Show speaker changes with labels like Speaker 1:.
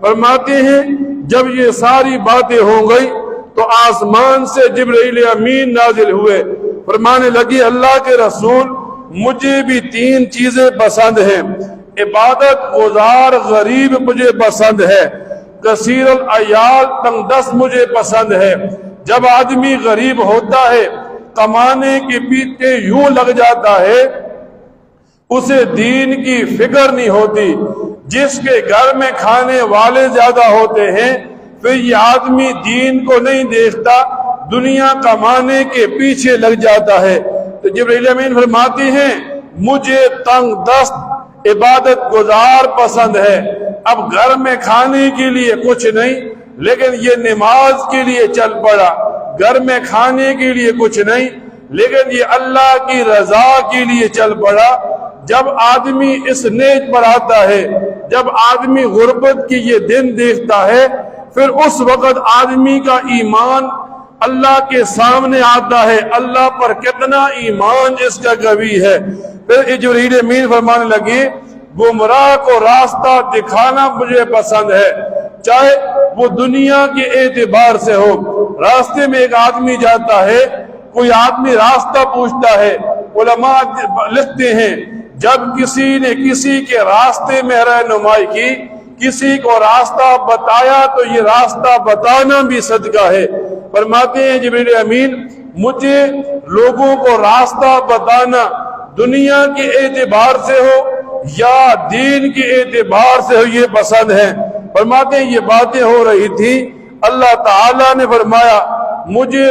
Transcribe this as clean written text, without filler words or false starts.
Speaker 1: فرماتے ہیں جب یہ ساری باتیں ہو گئی تو آسمان سے جبرائیل امین نازل ہوئے، فرمانے لگی اللہ کے رسول مجھے بھی 3 چیزیں پسند ہیں، عبادت گزار غریب مجھے پسند ہے، کثیر العیال تنگ دست مجھے پسند ہے۔ جب آدمی غریب ہوتا ہے، کمانے کے پیچھے یوں لگ جاتا ہے، اسے دین کی فکر نہیں ہوتی۔ جس کے گھر میں کھانے والے زیادہ ہوتے ہیں پھر یہ آدمی دین کو نہیں دیکھتا، دنیا کمانے کے پیچھے لگ جاتا ہے۔ تو جبرائیل امین فرماتی ہیں مجھے تنگ دست عبادت گزار پسند ہے۔ اب گھر میں کھانے کے لیے کچھ نہیں، لیکن یہ نماز کے لیے چل پڑا، گھر میں کھانے کے لیے کچھ نہیں، لیکن یہ اللہ کی رضا کے لیے چل پڑا۔ جب آدمی اس نیج پر آتا ہے، جب آدمی غربت کی یہ دن دیکھتا ہے، پھر اس وقت آدمی کا ایمان اللہ کے سامنے آتا ہے، اللہ پر کتنا ایمان اس کا قوی ہے۔ پھر جبرائیل امین فرمانے لگے گمراہ کو راستہ دکھانا مجھے پسند ہے، چاہے وہ دنیا کے اعتبار سے ہو۔ راستے میں ایک آدمی جاتا ہے، کوئی آدمی راستہ پوچھتا ہے، علماء لکھتے ہیں جب کسی نے کسی کے راستے میں رہنمائی کی، کسی کو راستہ بتایا تو یہ راستہ بتانا بھی صدقہ ہے۔ فرماتے ہیں جبرائیل امین مجھے لوگوں کو راستہ بتانا دنیا کے اعتبار سے ہو یا دین کے اعتبار سے ہو یہ پسند ہے۔ فرماتے ہیں یہ باتیں ہو رہی تھی، اللہ تعالیٰ نے فرمایا مجھے